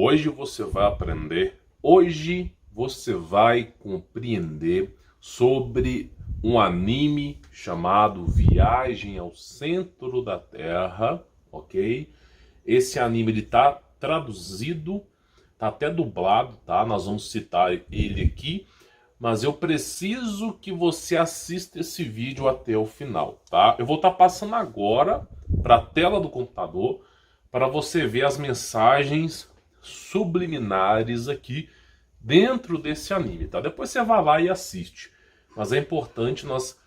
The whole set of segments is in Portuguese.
Hoje você vai aprender, hoje você vai compreender sobre um anime chamado Viagem ao Centro da Terra, ok? Esse anime ele tá traduzido, tá até dublado, tá? Nós vamos citar ele aqui, mas eu preciso que você assista esse vídeo até o final, tá? Eu vou estar passando agora para a tela do computador para você ver as mensagens subliminares aqui dentro desse anime, tá? Depois você vai lá e assiste. Mas é importante nós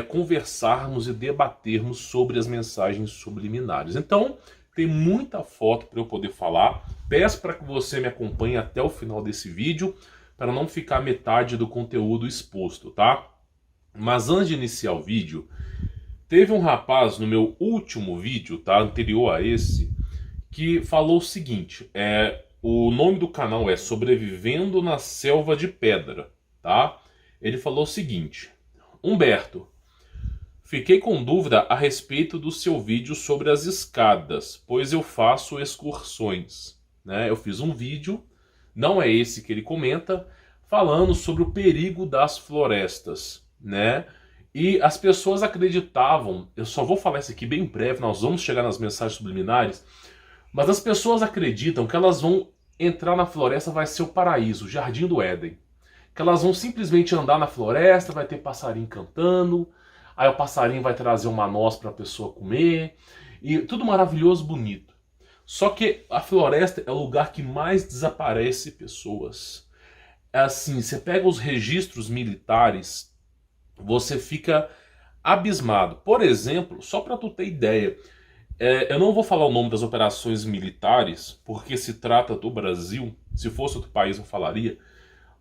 conversarmos e debatermos sobre as mensagens subliminares. Então, tem muita foto para eu poder falar. Peço para que você me acompanhe até o final desse vídeo, para não ficar metade do conteúdo exposto, tá? Mas antes de iniciar o vídeo, teve um rapaz no meu último vídeo, tá? Anterior a esse, que falou o seguinte, o nome do canal é Sobrevivendo na Selva de Pedra, tá? Ele falou o seguinte: Humberto, fiquei com dúvida a respeito do seu vídeo sobre as escadas, pois eu faço excursões, né? Eu fiz um vídeo, não é esse que ele comenta, falando sobre o perigo das florestas, né? E as pessoas acreditavam, eu só vou falar isso aqui bem breve, nós vamos chegar nas mensagens subliminares, mas as pessoas acreditam que elas vão entrar na floresta, vai ser o paraíso, o jardim do Éden. Que elas vão simplesmente andar na floresta, vai ter passarinho cantando, aí o passarinho vai trazer uma noz para a pessoa comer, e tudo maravilhoso, bonito. Só que a floresta é o lugar que mais desaparece pessoas. É assim, você pega os registros militares, você fica abismado. Por exemplo, só para tu ter ideia, eu não vou falar o nome das operações militares, porque se trata do Brasil, se fosse outro país eu falaria,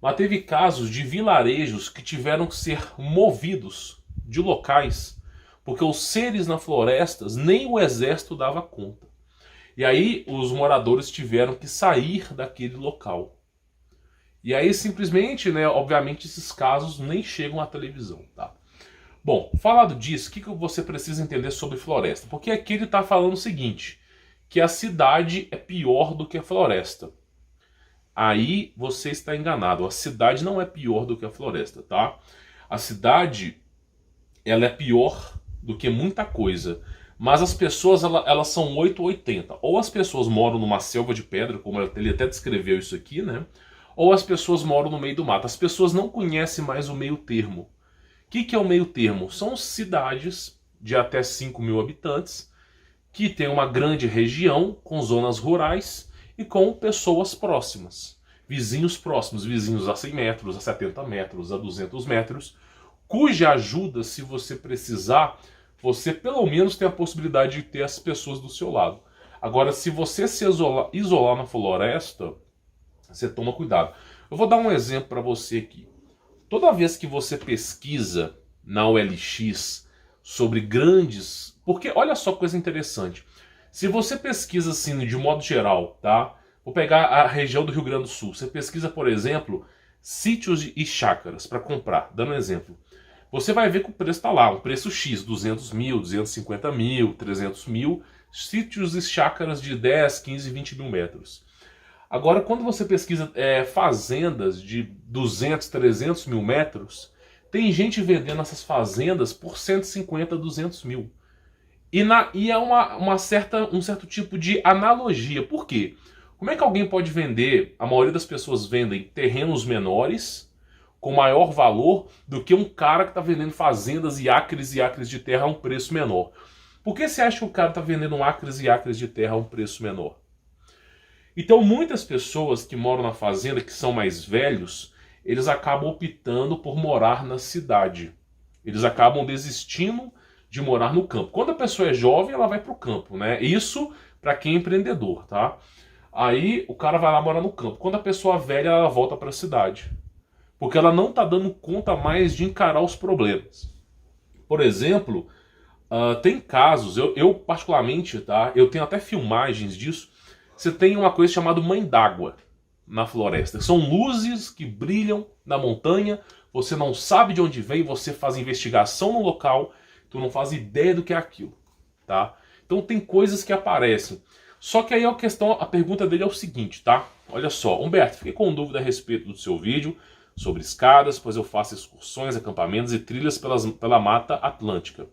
mas teve casos de vilarejos que tiveram que ser movidos de locais, porque os seres na floresta, nem o exército dava conta. E aí os moradores tiveram que sair daquele local. E aí simplesmente, né, obviamente esses casos nem chegam à televisão, tá? Bom, falado disso, o que você precisa entender sobre floresta? Porque aqui ele está falando o seguinte, que a cidade é pior do que a floresta. Aí você está enganado, a cidade não é pior do que a floresta, tá? A cidade, ela é pior do que muita coisa, mas as pessoas, elas são 8 ou 80. Ou as pessoas moram numa selva de pedra, como ele até descreveu isso aqui, né? Ou as pessoas moram no meio do mato. As pessoas não conhecem mais o meio termo. O que é o meio termo? São cidades de até 5 mil habitantes que tem uma grande região com zonas rurais e com pessoas próximas. Vizinhos próximos, vizinhos a 100 metros, a 70 metros, a 200 metros, cuja ajuda, se você precisar, você pelo menos tem a possibilidade de ter as pessoas do seu lado. Agora, se você se isolar na floresta, você toma cuidado. Eu vou dar um exemplo para você aqui. Toda vez que você pesquisa na OLX sobre grandes... Porque olha só que coisa interessante. Se você pesquisa assim de modo geral, tá? Vou pegar a região do Rio Grande do Sul. Você pesquisa, por exemplo, sítios e chácaras para comprar. Dando um exemplo. Você vai ver que o preço está lá. Um preço X, 200 mil, 250 mil, 300 mil. Sítios e chácaras de 10, 15, 20 mil metros. Agora, quando você pesquisa fazendas de 200, 300 mil metros, tem gente vendendo essas fazendas por 150, 200 mil. E é um certo tipo de analogia. Por quê? Como é que alguém pode vender, a maioria das pessoas vendem terrenos menores, com maior valor, do que um cara que está vendendo fazendas e acres de terra a um preço menor? Por que você acha que o cara está vendendo acres e acres de terra a um preço menor? Então muitas pessoas que moram na fazenda, que são mais velhos, eles acabam optando por morar na cidade. Eles acabam desistindo de morar no campo. Quando a pessoa é jovem, ela vai para o campo, né? Isso para quem é empreendedor, tá? Aí o cara vai lá morar no campo. Quando a pessoa é velha, ela volta para a cidade. Porque ela não está dando conta mais de encarar os problemas. Por exemplo, tem casos, eu particularmente, tá? Eu tenho até filmagens disso. Você tem uma coisa chamada mãe d'água na floresta. São luzes que brilham na montanha, você não sabe de onde vem, você faz investigação no local, tu não faz ideia do que é aquilo, tá? Então tem coisas que aparecem. Só que aí a pergunta dele é o seguinte, tá? Olha só, Humberto, fiquei com dúvida a respeito do seu vídeo sobre escadas, pois eu faço excursões, acampamentos e trilhas pela Mata Atlântica,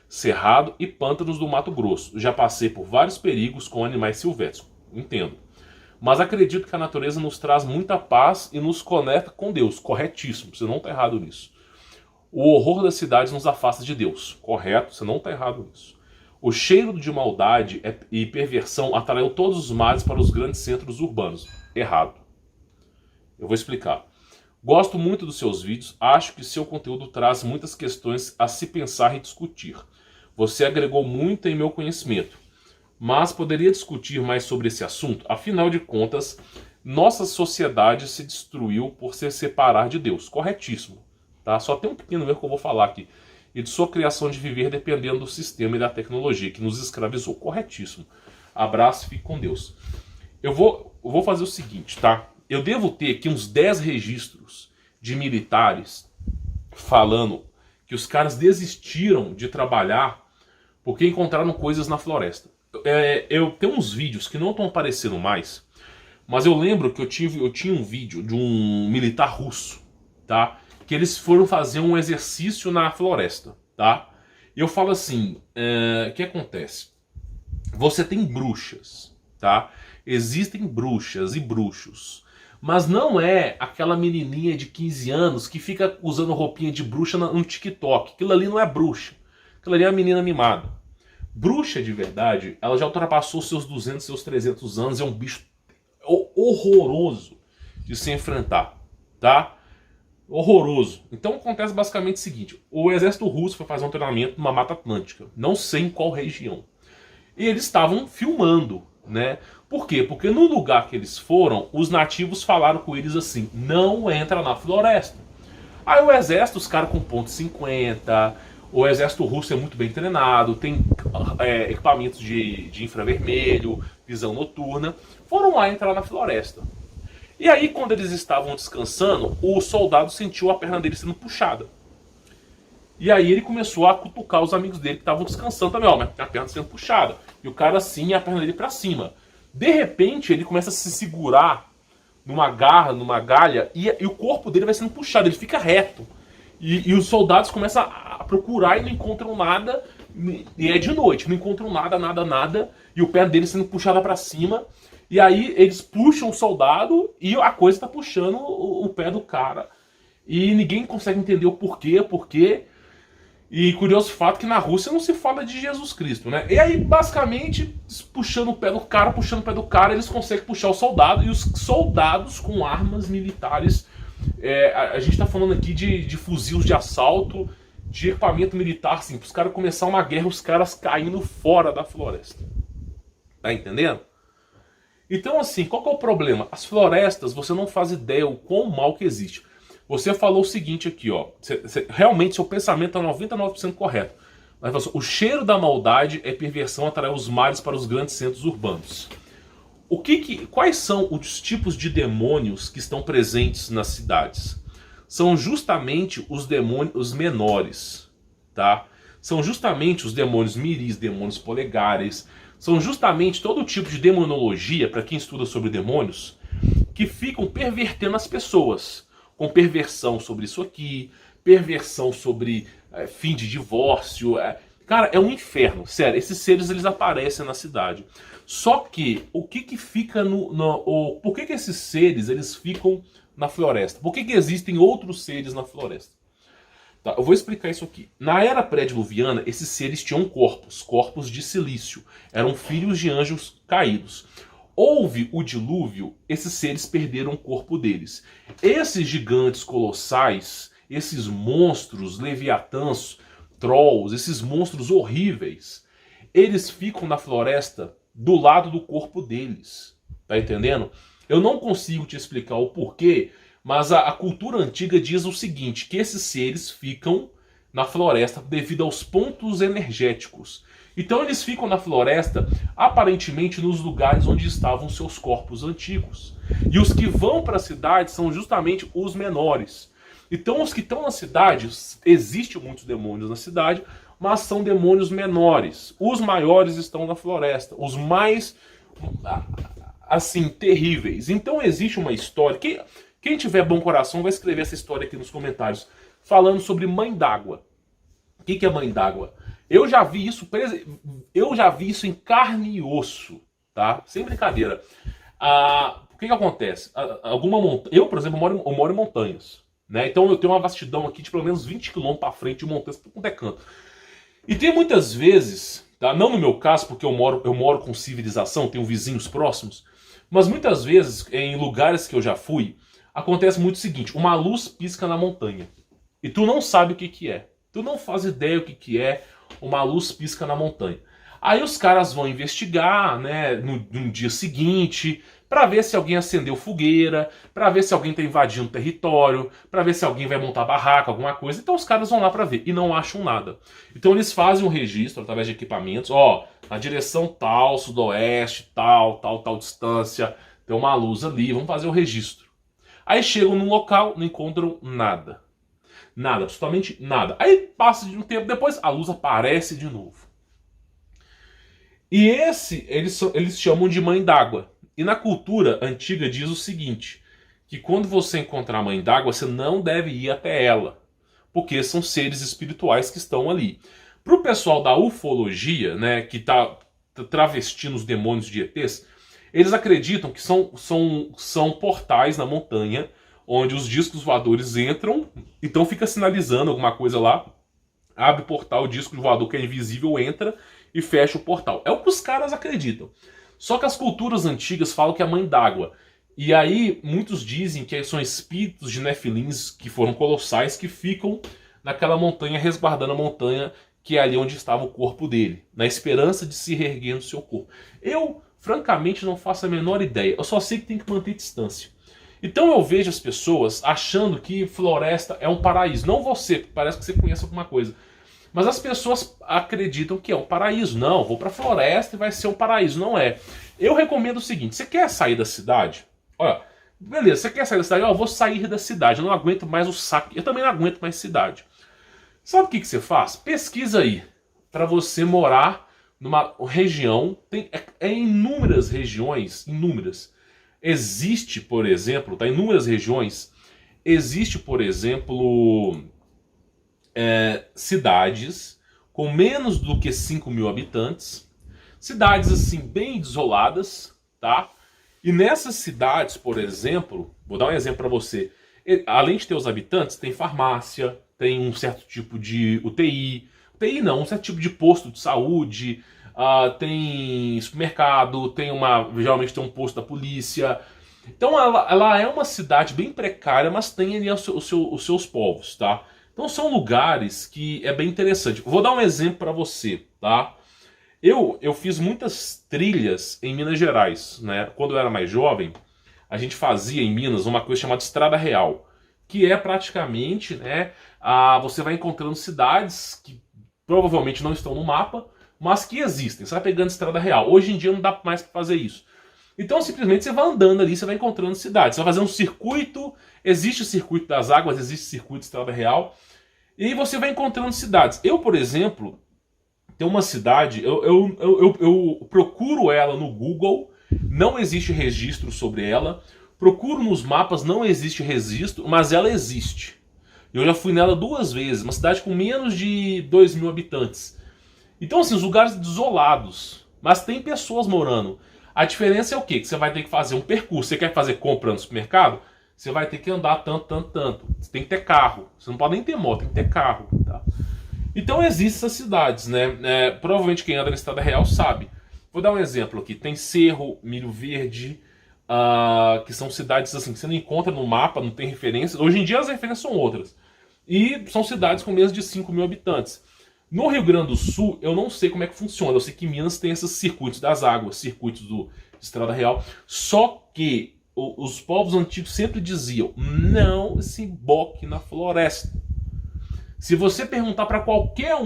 Cerrado e pântanos do Mato Grosso. Já passei por vários perigos com animais silvestres, entendo. Mas acredito que a natureza nos traz muita paz e nos conecta com Deus. Corretíssimo, você não está errado nisso. O horror das cidades nos afasta de Deus. Correto, você não está errado nisso. O cheiro de maldade e perversão atraiu todos os males para os grandes centros urbanos. Errado. Eu vou explicar. Gosto muito dos seus vídeos, acho que seu conteúdo traz muitas questões a se pensar e discutir. Você agregou muito em meu conhecimento, mas poderia discutir mais sobre esse assunto? Afinal de contas, nossa sociedade se destruiu por se separar de Deus. Corretíssimo. Tá? Só tem um pequeno erro que eu vou falar aqui. E de sua criação de viver dependendo do sistema e da tecnologia que nos escravizou. Corretíssimo. Abraço, fique com Deus. Eu vou fazer o seguinte, tá? Eu devo ter aqui uns 10 registros de militares falando que os caras desistiram de trabalhar porque encontraram coisas na floresta. Eu tenho uns vídeos que não estão aparecendo mais, mas eu lembro que eu tinha um vídeo de um militar russo, tá? Que eles foram fazer um exercício na floresta, tá? E eu falo assim, o que acontece? Você tem bruxas, tá? Existem bruxas e bruxos, mas não é aquela menininha de 15 anos que fica usando roupinha de bruxa no TikTok. Aquilo ali não é bruxa, aquilo ali é uma menina mimada. Bruxa de verdade, ela já ultrapassou seus 200, seus 300 anos, é um bicho horroroso de se enfrentar, tá? Horroroso. Então acontece basicamente o seguinte: o exército russo foi fazer um treinamento numa Mata Atlântica, não sei em qual região. E eles estavam filmando, né? Por quê? Porque no lugar que eles foram, os nativos falaram com eles assim: não entra na floresta. Aí o exército, os caras com ponto .50, o exército russo é muito bem treinado, tem equipamentos de infravermelho, visão noturna, foram lá entrar na floresta. E aí, quando eles estavam descansando, o soldado sentiu a perna dele sendo puxada. E aí ele começou a cutucar os amigos dele que estavam descansando também, ó, a perna sendo puxada. E o cara assim, a perna dele pra cima. De repente, ele começa a se segurar numa garra, numa galha, e o corpo dele vai sendo puxado, ele fica reto. E os soldados começam a procurar e não encontram nada, e é de noite, não encontram nada, e o pé dele sendo puxado pra cima. E aí eles puxam o soldado e a coisa tá puxando o pé do cara. E ninguém consegue entender o porquê. E curioso fato que na Rússia não se fala de Jesus Cristo, né? E aí, basicamente, puxando o pé do cara, eles conseguem puxar o soldado. E os soldados com armas militares... a gente tá falando aqui de fuzis de assalto, de equipamento militar, assim, para os caras começar uma guerra, os caras caindo fora da floresta. Tá entendendo? Então, assim, qual que é o problema? As florestas, você não faz ideia o quão mal que existe. Você falou o seguinte aqui, ó. Realmente, seu pensamento é 99% correto. Mas assim, o cheiro da maldade é perversão, atrai os males para os grandes centros urbanos. Quais são os tipos de demônios que estão presentes nas cidades? São justamente os demônios menores, tá? São justamente os demônios miris, demônios polegares. São justamente todo tipo de demonologia, para quem estuda sobre demônios, que ficam pervertendo as pessoas. Com perversão sobre isso aqui, perversão sobre fim de divórcio. Cara, é um inferno. Sério, esses seres eles aparecem na cidade. Só que, o que fica por que esses seres eles ficam na floresta? Por que existem outros seres na floresta? Tá, eu vou explicar isso aqui. Na era pré-diluviana, esses seres tinham corpos de silício. Eram filhos de anjos caídos. Houve o dilúvio, esses seres perderam o corpo deles. Esses gigantes colossais, esses monstros, leviatãs, trolls, esses monstros horríveis, eles ficam na floresta do lado do corpo deles. Tá entendendo? Eu não consigo te explicar o porquê, mas a cultura antiga diz o seguinte, que esses seres ficam na floresta devido aos pontos energéticos. Então eles ficam na floresta, aparentemente nos lugares onde estavam seus corpos antigos. E os que vão para a cidade são justamente os menores. Então os que estão na cidade, existem muitos demônios na cidade, mas são demônios menores. Os maiores estão na floresta. Os mais assim, terríveis. Então existe uma história. Quem tiver bom coração vai escrever essa história aqui nos comentários, falando sobre Mãe d'Água. O que é Mãe d'Água? Eu já vi isso em carne e osso, tá? Sem brincadeira. O que acontece? Eu, por exemplo, moro em montanhas, né? Então eu tenho uma vastidão aqui de pelo menos 20 km para frente de montanhas por quanto é canto. E tem muitas vezes, tá? Não no meu caso, porque eu moro com civilização, tenho vizinhos próximos, mas muitas vezes, em lugares que eu já fui, acontece muito o seguinte: uma luz pisca na montanha e tu não sabe o que é. Tu não faz ideia o que é uma luz pisca na montanha. Aí os caras vão investigar, né, no dia seguinte, para ver se alguém acendeu fogueira, para ver se alguém está invadindo o território, para ver se alguém vai montar barraca, alguma coisa. Então os caras vão lá para ver e não acham nada. Então eles fazem um registro através de equipamentos, na direção tal, sudoeste, tal distância, tem uma luz ali, vamos fazer o registro. Aí chegam no local, não encontram nada. Nada, absolutamente nada. Aí passa de um tempo depois, a luz aparece de novo. E eles chamam de Mãe d'Água. E na cultura antiga diz o seguinte, que quando você encontrar a Mãe d'Água, você não deve ir até ela, porque são seres espirituais que estão ali. Para o pessoal da ufologia, né, que está travestindo os demônios de ETs, eles acreditam que são portais na montanha, onde os discos voadores entram, então fica sinalizando alguma coisa lá, abre o portal, o disco voador que é invisível entra e fecha o portal. É o que os caras acreditam. Só que as culturas antigas falam que é a Mãe d'Água. E aí muitos dizem que são espíritos de nefilins que foram colossais que ficam naquela montanha, resguardando a montanha, que é ali onde estava o corpo dele, na esperança de se reerguer no seu corpo. Eu, francamente, não faço a menor ideia. Eu só sei que tem que manter distância. Então eu vejo as pessoas achando que floresta é um paraíso. Não você, parece que você conhece alguma coisa. Mas as pessoas acreditam que é um paraíso. Não, vou pra floresta e vai ser um paraíso. Não é. Eu recomendo o seguinte, você quer sair da cidade? Olha, beleza, você quer sair da cidade? Eu vou sair da cidade, eu não aguento mais o saco. Eu também não aguento mais cidade. Sabe o que você faz? Pesquisa aí para você morar numa região. Em inúmeras regiões, inúmeras. Existe, por exemplo, em inúmeras regiões, existe, por exemplo, cidades com menos do que 5 mil habitantes, cidades assim bem isoladas, tá? E nessas cidades, por exemplo, vou dar um exemplo para você, além de ter os habitantes, tem farmácia, tem um certo tipo de UTI não, um certo tipo de posto de saúde, tem supermercado, geralmente tem um posto da polícia. Então ela é uma cidade bem precária, mas tem ali os seus povos, tá? Então são lugares que é bem interessante. Vou dar um exemplo para você, tá? Eu fiz muitas trilhas em Minas Gerais, né? Quando eu era mais jovem, a gente fazia em Minas uma coisa chamada Estrada Real, que é praticamente, né? Você vai encontrando cidades que provavelmente não estão no mapa, mas que existem. Você vai pegando Estrada Real. Hoje em dia não dá mais para fazer isso. Então simplesmente você vai andando ali, você vai encontrando cidades. Você vai fazer um circuito, existe o circuito das águas, existe o circuito de Estrada Real, e aí você vai encontrando cidades. Eu, por exemplo, tenho uma cidade, eu procuro ela no Google, não existe registro sobre ela. Procuro nos mapas, não existe registro, mas ela existe. Eu já fui nela 2 vezes, uma cidade com menos de 2 mil habitantes. Então, assim, os lugares isolados, mas tem pessoas morando. A diferença é o quê? Que você vai ter que fazer um percurso. Você quer fazer compra no supermercado? Você vai ter que andar tanto. Você tem que ter carro. Você não pode nem ter moto, tem que ter carro. Tá? Então existem essas cidades, né? Provavelmente quem anda na Estrada Real sabe. Vou dar um exemplo aqui. Tem Cerro, Milho Verde, que são cidades assim que você não encontra no mapa, não tem referência. Hoje em dia as referências são outras. E são cidades com menos de 5 mil habitantes. No Rio Grande do Sul, eu não sei como é que funciona. Eu sei que Minas tem esses circuitos das águas, circuitos de Estrada Real. Só que os povos antigos sempre diziam, não se emboque na floresta. Se você perguntar para qualquer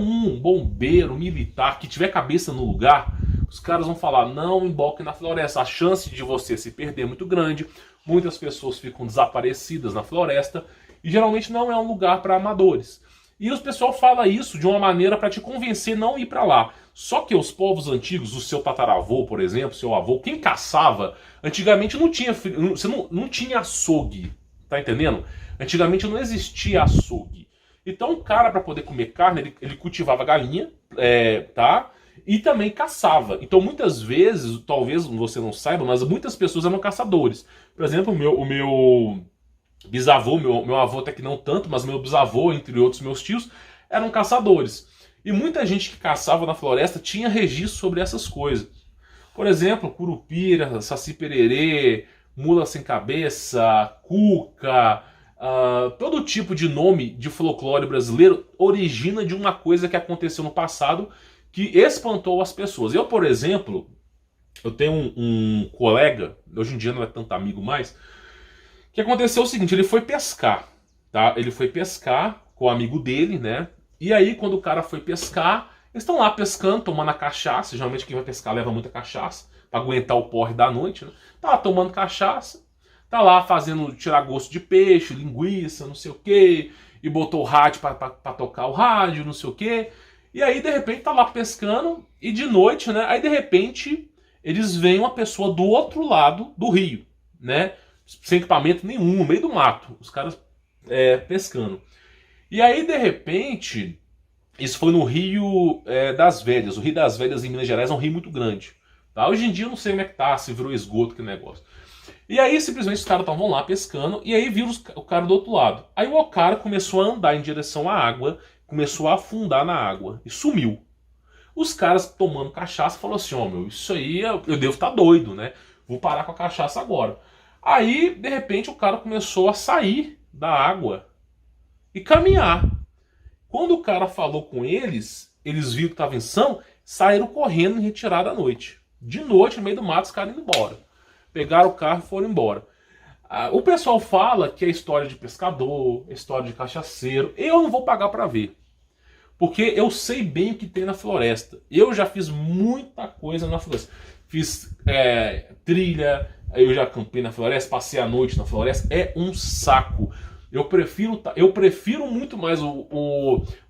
bombeiro, militar, que tiver cabeça no lugar, os caras vão falar, não emboque na floresta. A chance de você se perder é muito grande. Muitas pessoas ficam desaparecidas na floresta. E geralmente não é um lugar para amadores. E o pessoal fala isso de uma maneira para te convencer a não ir para lá. Só que os povos antigos, o seu tataravô, por exemplo, seu avô, quem caçava, antigamente não tinha, você não tinha açougue, tá entendendo? Antigamente não existia açougue. Então o cara, para poder comer carne, ele cultivava galinha, tá? E também caçava. Então muitas vezes, talvez você não saiba, mas muitas pessoas eram caçadores. Por exemplo, o meu bisavô, meu avô até que não tanto, mas meu bisavô, entre outros meus tios, eram caçadores. E muita gente que caçava na floresta tinha registro sobre essas coisas. Por exemplo, curupira, saci-pererê, mula sem cabeça, cuca, todo tipo de nome de folclore brasileiro origina de uma coisa que aconteceu no passado que espantou as pessoas. Eu, por exemplo, eu tenho um colega, hoje em dia não é tanto amigo mais, que aconteceu o seguinte, ele foi pescar, tá? Ele foi pescar com o amigo dele, né? E aí, quando o cara foi pescar, eles estão lá pescando, tomando a cachaça. Geralmente quem vai pescar leva muita cachaça, pra aguentar o porre da noite, né? Tá lá tomando cachaça, tá lá fazendo, tirar gosto de peixe, linguiça, não sei o quê, e botou o rádio pra tocar o rádio, não sei o quê. E aí, de repente, tá lá pescando, e de noite, né? Aí, de repente, eles veem uma pessoa do outro lado do rio, né? Sem equipamento nenhum, no meio do mato, os caras pescando. E aí, de repente, isso foi no Rio das Velhas. O Rio das Velhas em Minas Gerais é um rio muito grande. Tá? Hoje em dia eu não sei como é que tá, se virou esgoto, que negócio. E aí, simplesmente, os caras estavam lá pescando, e aí viram o cara do outro lado. Aí o cara começou a andar em direção à água, começou a afundar na água, e sumiu. Os caras tomando cachaça falaram assim, meu, isso aí eu devo estar doido, né? Vou parar com a cachaça agora. Aí, de repente, o cara começou a sair da água e caminhar. Quando o cara falou com eles, eles viram que estava em ação, saíram correndo em retirada à noite. De noite, no meio do mato, os caras indo embora. Pegaram o carro e foram embora. O pessoal fala que é história de pescador, é história de cachaceiro. Eu não vou pagar para ver. Porque eu sei bem o que tem na floresta. Eu já fiz muita coisa na floresta. Fiz trilha, eu já acampei na floresta, passei a noite na floresta. É um saco. Eu prefiro muito mais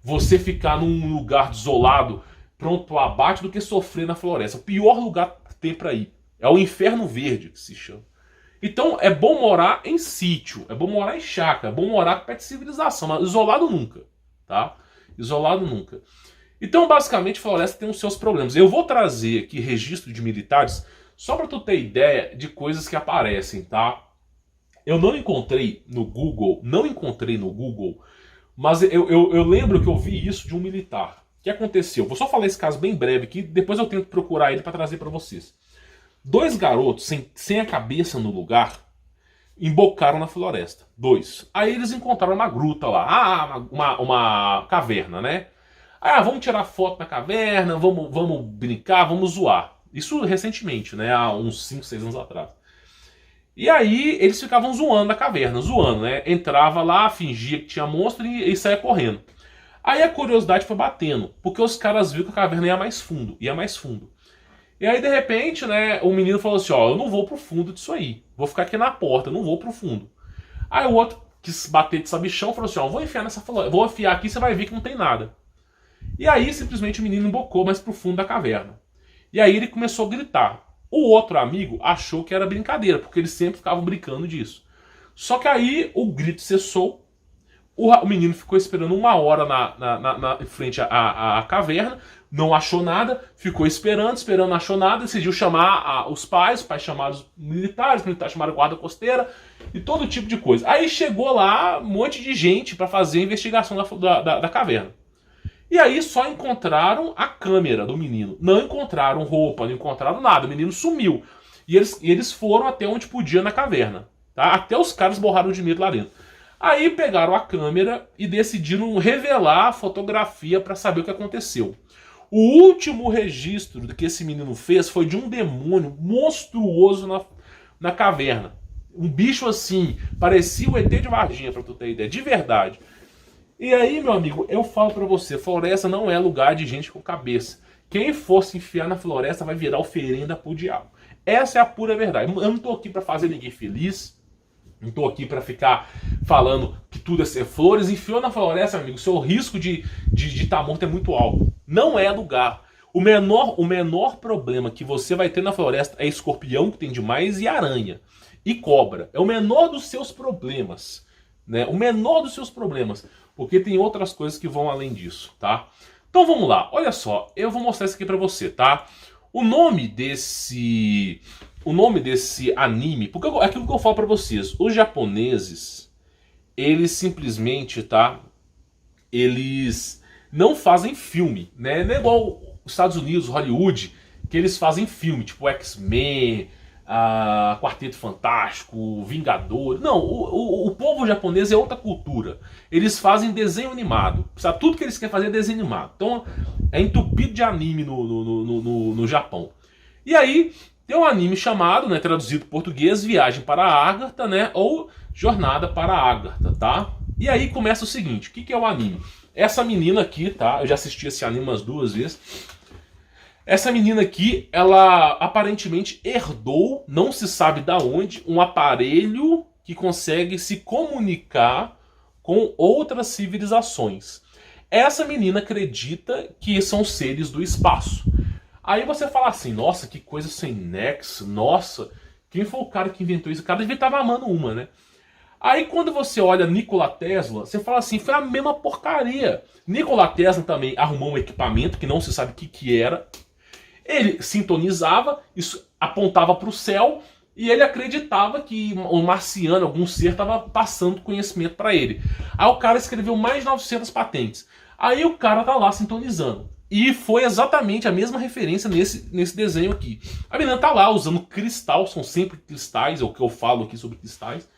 você ficar num lugar isolado, pronto para o abate, do que sofrer na floresta. O pior lugar que tem para ir é o Inferno Verde, que se chama. Então é bom morar em sítio, é bom morar em chácara, é bom morar perto de civilização, mas isolado nunca, tá? Isolado nunca. Então, basicamente, a floresta tem os seus problemas. Eu vou trazer aqui registro de militares só para tu ter ideia de coisas que aparecem, tá? Eu não encontrei no Google, mas eu lembro que eu vi isso de um militar. O que aconteceu? Vou só falar esse caso bem breve aqui, depois eu tento procurar ele para trazer para vocês. 2 garotos sem a cabeça no lugar embocaram na floresta. 2. Aí eles encontraram uma gruta lá, uma caverna, né? Vamos tirar foto na caverna, vamos brincar, vamos zoar. Isso recentemente, né? Há uns 5, 6 anos atrás. E aí eles ficavam zoando na caverna, né? Entrava lá, fingia que tinha monstro e saia correndo. Aí a curiosidade foi batendo, porque os caras viram que a caverna ia mais fundo, E aí, de repente, né, o menino falou assim, eu não vou pro fundo disso aí. Vou ficar aqui na porta, não vou pro fundo. Aí o outro quis bater de sabichão, falou assim, vou enfiar nessa floresta, vou enfiar aqui, você vai ver que não tem nada. E aí, simplesmente, o menino embocou mais pro fundo da caverna. E aí ele começou a gritar. O outro amigo achou que era brincadeira, porque eles sempre ficavam brincando disso. Só que aí o grito cessou, o menino ficou esperando 1 hora em frente à caverna, não achou nada, ficou esperando, não achou nada, decidiu chamar os pais chamaram os militares chamaram a guarda costeira e todo tipo de coisa. Aí chegou lá um monte de gente para fazer a investigação da caverna. E aí só encontraram a câmera do menino. Não encontraram roupa, não encontraram nada. O menino sumiu. E eles foram até onde podia na caverna. Tá? Até os caras borraram de medo lá dentro. Aí pegaram a câmera e decidiram revelar a fotografia para saber o que aconteceu. O último registro que esse menino fez foi de um demônio monstruoso na caverna. Um bicho assim, parecia o ET de Varginha, pra tu ter ideia, de verdade. E aí, meu amigo, eu falo pra você, floresta não é lugar de gente com cabeça. Quem for se enfiar na floresta vai virar oferenda pro diabo. Essa é a pura verdade. Eu não tô aqui pra fazer ninguém feliz, não tô aqui pra ficar falando que tudo é ser flores. Enfiou na floresta, meu amigo, seu risco de estar morto é muito alto. Não é lugar. O menor problema que você vai ter na floresta é escorpião, que tem demais, e aranha. E cobra. É o menor dos seus problemas. Né? O menor dos seus problemas. Porque tem outras coisas que vão além disso, tá? Então vamos lá. Olha só. Eu vou mostrar isso aqui pra você, tá? O nome desse anime... Porque é aquilo que eu falo pra vocês. Os japoneses, eles simplesmente, tá? Eles não fazem filme, né? Não é igual os Estados Unidos, Hollywood, que eles fazem filme, tipo X-Men, Quarteto Fantástico, Vingador. Não, o povo japonês é outra cultura. Eles fazem desenho animado. Sabe? Tudo que eles querem fazer é desenho animado. Então é entupido de anime no Japão. E aí tem um anime chamado, né, traduzido para português, Viagem para Agartha, né, ou Jornada para Agartha, tá? E aí começa o seguinte, o que é o anime? Essa menina aqui, tá? Eu já assisti esse anime umas 2 vezes. Essa menina aqui, ela aparentemente herdou, não se sabe da onde, um aparelho que consegue se comunicar com outras civilizações. Essa menina acredita que são seres do espaço. Aí você fala assim, nossa, que coisa sem nexo, nossa, quem foi o cara que inventou isso? O cara devia estar mamando uma, né? Aí quando você olha Nikola Tesla, você fala assim, foi a mesma porcaria. Nikola Tesla também arrumou um equipamento que não se sabe o que era. Ele sintonizava, isso apontava para o céu e ele acreditava que um marciano, algum ser, estava passando conhecimento para ele. Aí o cara escreveu mais de 900 patentes. Aí o cara tá lá sintonizando. E foi exatamente a mesma referência nesse desenho aqui. A menina tá lá usando cristal, são sempre cristais, é o que eu falo aqui sobre cristais.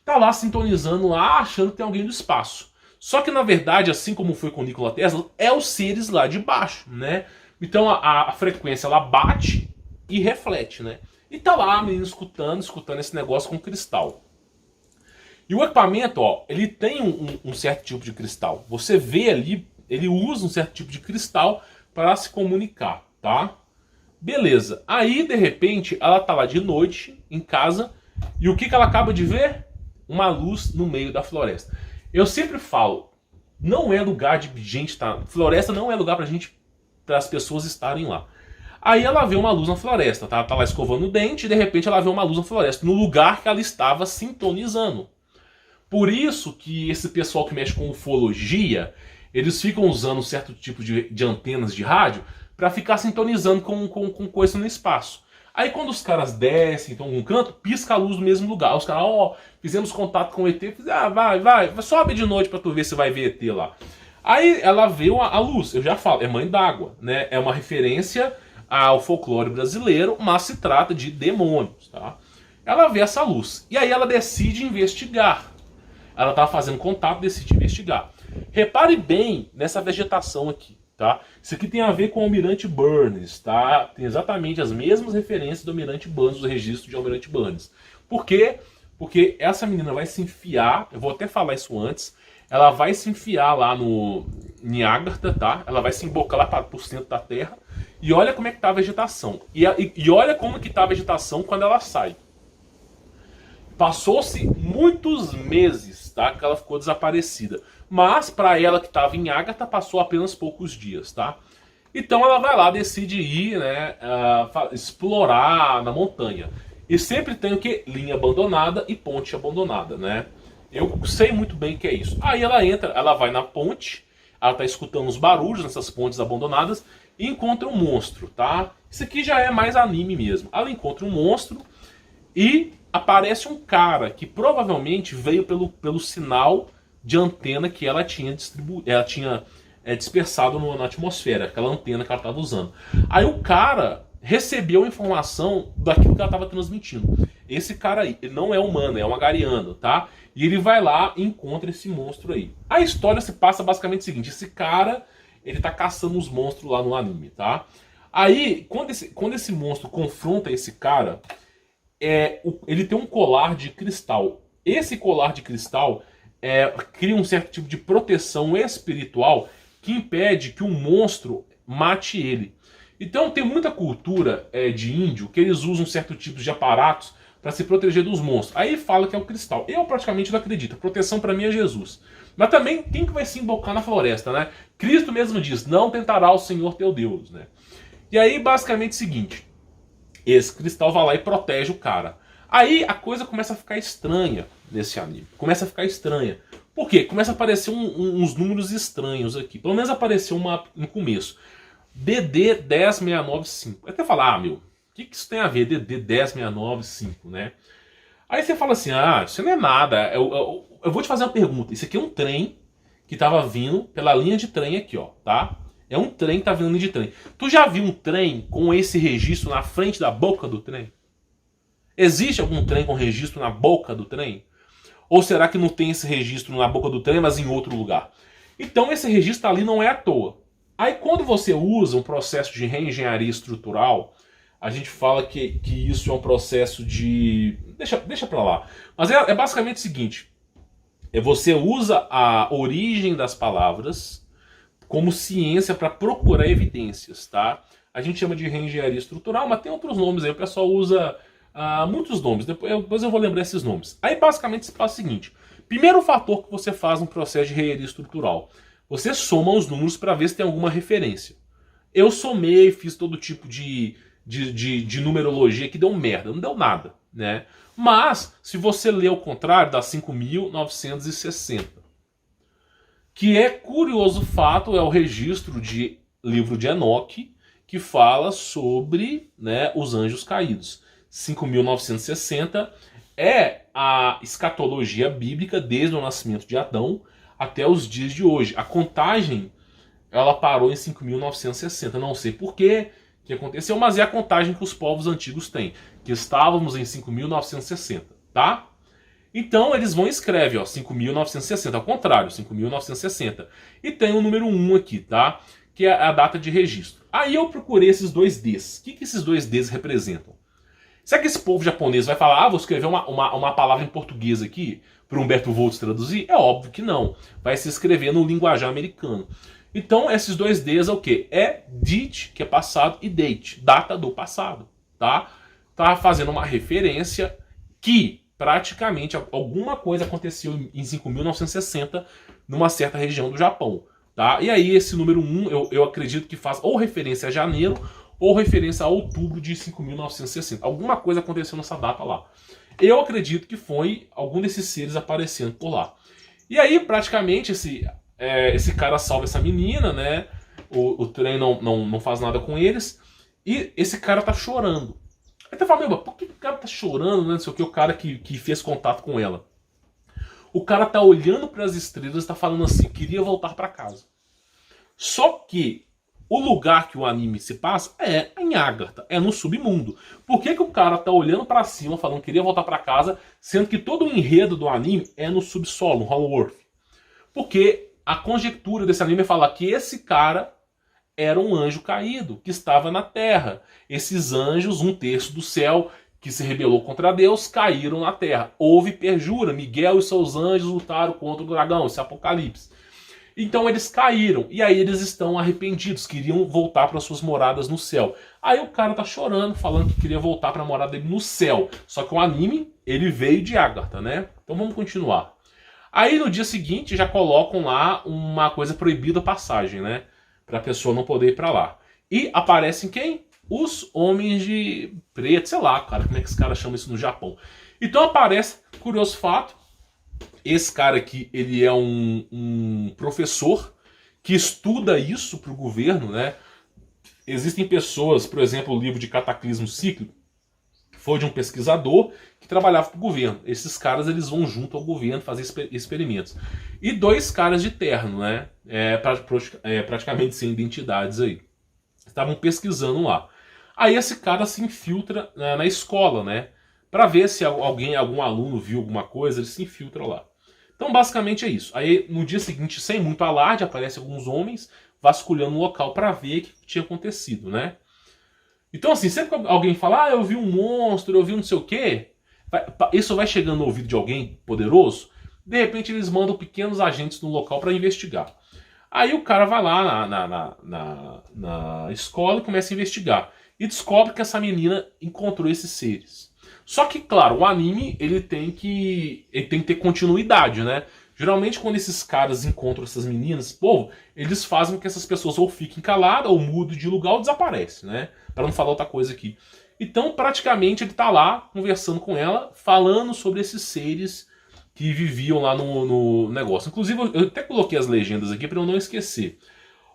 Tá lá sintonizando lá, achando que tem alguém do espaço. Só que na verdade, assim como foi com Nikola Tesla, é os seres lá de baixo, né? Então a frequência ela bate e reflete, né? E tá lá a menina escutando esse negócio com cristal. E o equipamento, ó, ele tem um certo tipo de cristal. Você vê ali, ele usa um certo tipo de cristal para se comunicar, tá? Beleza. Aí, de repente, ela tá lá de noite, em casa, e o que ela acaba de ver? Uma luz no meio da floresta. Eu sempre falo, não é lugar de gente tá... Floresta não é lugar para as pessoas estarem lá. Aí ela vê uma luz na floresta, tá? Tá lá escovando o dente e de repente ela vê uma luz na floresta, no lugar que ela estava sintonizando. Por isso que esse pessoal que mexe com ufologia, eles ficam usando um certo tipo de antenas de rádio para ficar sintonizando com coisa no espaço. Aí quando os caras descem, então um canto, pisca a luz no mesmo lugar. Os caras, ó, fizemos contato com o ET, vai, sobe de noite para tu ver se vai ver ET lá. Aí ela vê a luz, eu já falo, é mãe d'água, né? É uma referência ao folclore brasileiro, mas se trata de demônios, tá? Ela vê essa luz, e aí ela decide investigar. Ela tá fazendo contato, decide investigar. Repare bem nessa vegetação aqui, tá? Isso aqui tem a ver com o Almirante Burns, tá? Tem exatamente as mesmas referências do Almirante Burns, do registro de Almirante Burns. Por quê? Porque essa menina vai se enfiar, eu vou até falar isso antes, ela vai se enfiar lá em Agartha, tá? Ela vai se embocar lá para o centro da Terra, e olha como é que tá a vegetação. E olha como que tá a vegetação quando ela sai. Passou-se muitos meses, tá, que ela ficou desaparecida. Mas para ela que estava em Agartha, passou apenas poucos dias, tá? Então ela vai lá, decide ir, né, explorar na montanha. E sempre tem o que? Linha abandonada e ponte abandonada, né? Eu sei muito bem o que é isso. Aí ela entra, ela vai na ponte, ela tá escutando os barulhos nessas pontes abandonadas e encontra um monstro, tá? Isso aqui já é mais anime mesmo. Ela encontra um monstro e aparece um cara que provavelmente veio pelo sinal de antena que ela tinha dispersado na atmosfera, aquela antena que ela estava usando. Aí o cara recebeu a informação daquilo que ela estava transmitindo. Esse cara aí, ele não é humano, é um agariano, tá? E ele vai lá e encontra esse monstro aí. A história se passa basicamente o seguinte, esse cara, ele tá caçando os monstros lá no anime, tá? Aí, quando esse monstro confronta esse cara, ele tem um colar de cristal. Esse colar de cristal cria um certo tipo de proteção espiritual que impede que o monstro mate ele. Então tem muita cultura de índio que eles usam certo tipo de aparatos para se proteger dos monstros. Aí fala que é o cristal. Eu praticamente não acredito. A proteção para mim é Jesus. Mas também quem que vai se embocar na floresta, né? Cristo mesmo diz, não tentará o Senhor teu Deus, né? E aí, basicamente, é o seguinte: esse cristal vai lá e protege o cara. Aí a coisa começa a ficar estranha nesse anime. Começa a ficar estranha. Por quê? Começa a aparecer uns números estranhos aqui. Pelo menos apareceu uma no começo. DD 10695. Até falar, meu, o que isso tem a ver? DD 10695, né? Aí você fala assim, isso não é nada. Eu vou te fazer uma pergunta. Isso aqui é um trem que tava vindo pela linha de trem aqui, ó, tá? É um trem que tá vindo linha de trem. Tu já viu um trem com esse registro na frente da boca do trem? Existe algum trem com registro na boca do trem? Ou será que não tem esse registro na boca do trem, mas em outro lugar? Então esse registro ali não é à toa. Aí quando você usa um processo de reengenharia estrutural, a gente fala que isso é um processo de... Deixa pra lá. Mas é basicamente o seguinte. Você usa a origem das palavras como ciência para procurar evidências, tá? A gente chama de reengenharia estrutural, mas tem outros nomes aí. O pessoal usa muitos nomes. Depois eu vou lembrar esses nomes. Aí basicamente se faz o seguinte. Primeiro fator que você faz no processo de reengenharia estrutural. Você soma os números para ver se tem alguma referência. Eu somei, fiz todo tipo de numerologia que deu merda. Não deu nada, né? Mas, se você ler o contrário, dá 5.960. Que é curioso fato, é o registro de livro de Enoque, que fala sobre, né, os anjos caídos. 5.960 é a escatologia bíblica desde o nascimento de Adão até os dias de hoje. A contagem, ela parou em 5.960. Não sei porquê, o que aconteceu, mas é a contagem que os povos antigos têm. Que estávamos em 5.960, tá? Então eles vão e escrevem, ó, 5.960, ao contrário, 5.960. E tem o número 1 aqui, tá? Que é a data de registro. Aí eu procurei esses dois Ds. O que esses dois Ds representam? Será que esse povo japonês vai falar, vou escrever uma palavra em português aqui para o Humberto Volz traduzir? É óbvio que não. Vai se escrever no linguajar americano. Então esses dois Ds é o quê? É dit, que é passado, e date, data do passado, tá? Tá fazendo uma referência que praticamente alguma coisa aconteceu em 5.960 numa certa região do Japão, tá? E aí esse número 1 eu acredito que faz ou referência a janeiro ou referência a outubro de 5.960. Alguma coisa aconteceu nessa data lá. Eu acredito que foi algum desses seres aparecendo por lá. E aí praticamente esse cara salva essa menina, né? O trem não faz nada com eles. E esse cara tá chorando. Aí tu fala, meu, por que o cara tá chorando, né? Não sei o que, o cara que fez contato com ela. O cara tá olhando para as estrelas e tá falando assim, queria voltar para casa. Só que o lugar que o anime se passa é em Agartha, é no submundo. Por que o cara tá olhando para cima, falando que queria voltar para casa, sendo que todo o enredo do anime é no subsolo, no Hollow Earth? Porque a conjectura desse anime é falar que esse cara era um anjo caído, que estava na terra. Esses anjos, 1/3 do céu, que se rebelou contra Deus, caíram na terra. Houve perjura, Miguel e seus anjos lutaram contra o dragão, esse Apocalipse. Então eles caíram, e aí eles estão arrependidos, queriam voltar para suas moradas no céu. Aí o cara tá chorando, falando que queria voltar para a morada dele no céu. Só que o anime, ele veio de Agartha, né? Então vamos continuar. Aí no dia seguinte já colocam lá uma coisa proibida passagem, né? Pra pessoa não poder ir pra lá. E aparecem quem? Os homens de preto, sei lá, cara, como é que os caras chamam isso no Japão. Então aparece, curioso fato, esse cara aqui, ele é um professor que estuda isso pro governo, né? Existem pessoas, por exemplo, o livro de Cataclismo Cíclico, foi de um pesquisador que trabalhava pro governo. Esses caras, eles vão junto ao governo fazer experimentos. E 2 caras de terno, né? Praticamente sem identidades aí. Estavam pesquisando lá. Aí esse cara se infiltra na escola, né? Pra ver se algum aluno viu alguma coisa, ele se infiltra lá. Então basicamente é isso. Aí no dia seguinte, sem muito alarde, aparecem alguns homens vasculhando o local pra ver o que tinha acontecido, né? Então assim, sempre que alguém fala, eu vi um monstro, eu vi não sei o quê, isso vai chegando no ouvido de alguém poderoso, de repente eles mandam pequenos agentes no local para investigar. Aí o cara vai lá na escola e começa a investigar. E descobre que essa menina encontrou esses seres. Só que, claro, o anime ele tem que ter continuidade, né? Geralmente quando esses caras encontram essas meninas, povo, eles fazem com que essas pessoas ou fiquem caladas, ou mudem de lugar, ou desaparecem, né? Para não falar outra coisa aqui. Então, praticamente, ele tá lá, conversando com ela, falando sobre esses seres que viviam lá no negócio. Inclusive, eu até coloquei as legendas aqui para eu não esquecer.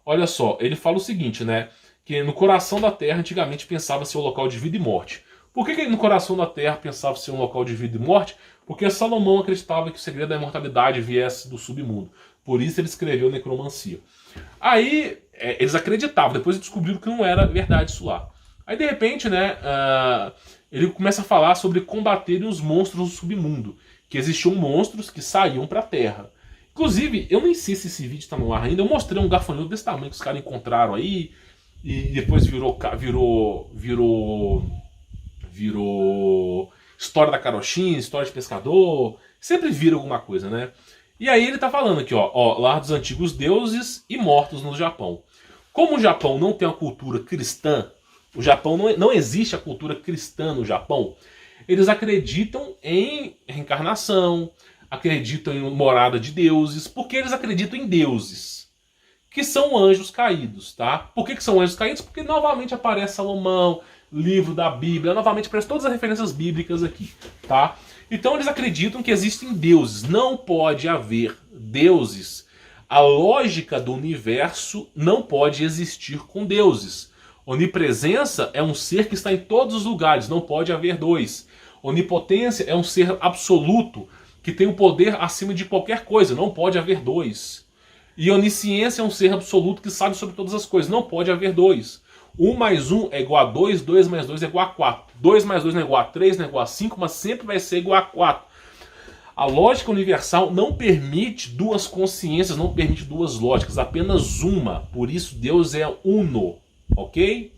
Olha só, ele fala o seguinte, né? Que no coração da Terra, antigamente, pensava ser um local de vida e morte. Por que no coração da Terra pensava ser um local de vida e morte? Porque Salomão acreditava que o segredo da imortalidade viesse do submundo. Por isso ele escreveu Necromancia. Aí, eles acreditavam, depois descobriram que não era verdade isso lá. Aí, de repente, né, ele começa a falar sobre combaterem os monstros do submundo. Que existiam monstros que saíam para a Terra. Inclusive, eu nem sei se esse vídeo está no ar ainda. Eu mostrei um gafanhoto desse tamanho que os caras encontraram aí. E depois virou história da carochinha, história de pescador. Sempre vira alguma coisa, né? E aí ele tá falando aqui, ó, lar dos antigos deuses e mortos no Japão. Como o Japão não tem uma cultura cristã, o Japão não existe a cultura cristã no Japão, eles acreditam em reencarnação, acreditam em morada de deuses, porque eles acreditam em deuses, que são anjos caídos, tá? Por que são anjos caídos? Porque novamente aparece Salomão, livro da Bíblia, novamente aparece todas as referências bíblicas aqui, tá? Então eles acreditam que existem deuses, não pode haver deuses. A lógica do universo não pode existir com deuses. Onipresença é um ser que está em todos os lugares, não pode haver dois. Onipotência é um ser absoluto, que tem o poder acima de qualquer coisa, não pode haver dois. E onisciência é um ser absoluto que sabe sobre todas as coisas, não pode haver dois. 1 mais 1 é igual a 2, 2 mais 2 é igual a 4. 2 mais 2 não é igual a 3, não é igual a 5, mas sempre vai ser igual a 4. A lógica universal não permite duas consciências, não permite duas lógicas, apenas uma. Por isso Deus é uno, ok?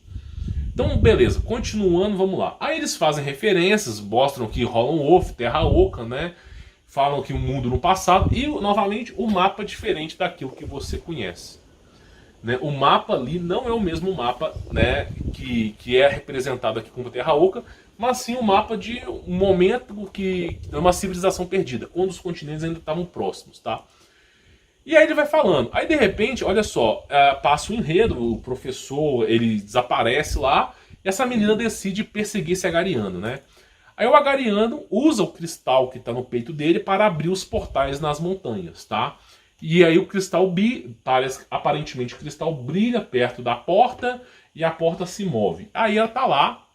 Então, beleza, continuando, vamos lá. Aí eles fazem referências, mostram que rola um ovo, terra oca, né? Falam que o mundo no passado e, novamente, o mapa é diferente daquilo que você conhece. Né? O mapa ali não é o mesmo mapa, né, que é representado aqui como Terra Oca, mas sim um mapa de um momento que é uma civilização perdida, quando os continentes ainda estavam próximos, tá? E aí ele vai falando. Aí de repente, olha só, passa o enredo, o professor, ele desaparece lá, e essa menina decide perseguir esse agariano, né? Aí o agariano usa o cristal que está no peito dele para abrir os portais nas montanhas, tá? E aí o cristal, aparentemente o cristal brilha perto da porta e a porta se move. Aí ela tá lá,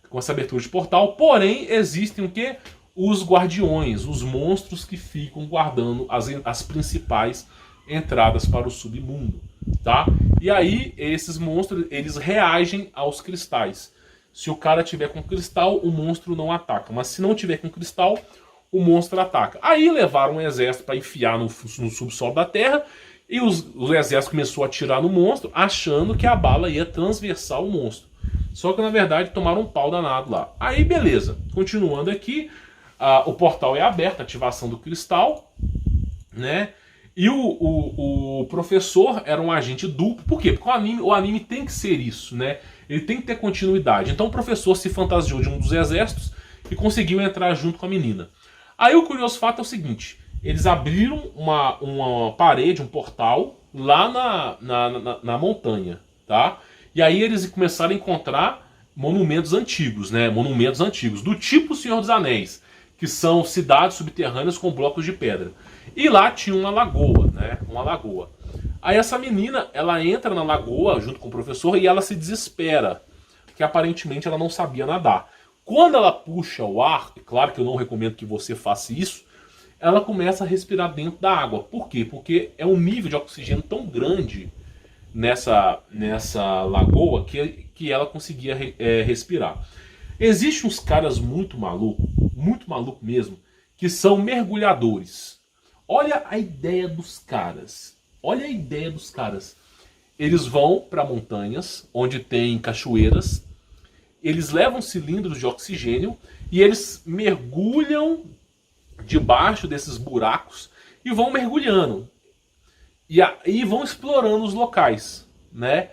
com essa abertura de portal, porém existem o quê? Os guardiões, os monstros que ficam guardando as principais entradas para o submundo, tá? E aí esses monstros, eles reagem aos cristais. Se o cara tiver com cristal, o monstro não ataca, mas se não tiver com cristal, o monstro ataca. Aí levaram um exército para enfiar no subsolo da Terra e o exército começou a atirar no monstro, achando que a bala ia transversar o monstro. Só que na verdade tomaram um pau danado lá. Aí beleza, continuando aqui, o portal é aberto, ativação do cristal, né? E o professor era um agente duplo. Por quê? Porque o anime tem que ser isso, né? Ele tem que ter continuidade. Então o professor se fantasiou de um dos exércitos e conseguiu entrar junto com a menina. Aí o curioso fato é o seguinte: eles abriram uma parede, um portal, lá na montanha, tá? E aí eles começaram a encontrar monumentos antigos, né? Monumentos antigos, do tipo Senhor dos Anéis, que são cidades subterrâneas com blocos de pedra. E lá tinha uma lagoa, né? Uma lagoa. Aí essa menina, ela entra na lagoa junto com o professor e ela se desespera, porque aparentemente ela não sabia nadar. Quando ela puxa o ar, é claro que eu não recomendo que você faça isso, ela começa a respirar dentro da água. Por quê? Porque é um nível de oxigênio tão grande nessa lagoa que ela conseguia respirar. Existem uns caras muito maluco mesmo, que são mergulhadores. Olha a ideia dos caras. Olha a ideia dos caras. Eles vão para montanhas, onde tem cachoeiras, eles levam cilindros de oxigênio e eles mergulham debaixo desses buracos e vão mergulhando. E aí vão explorando os locais, né?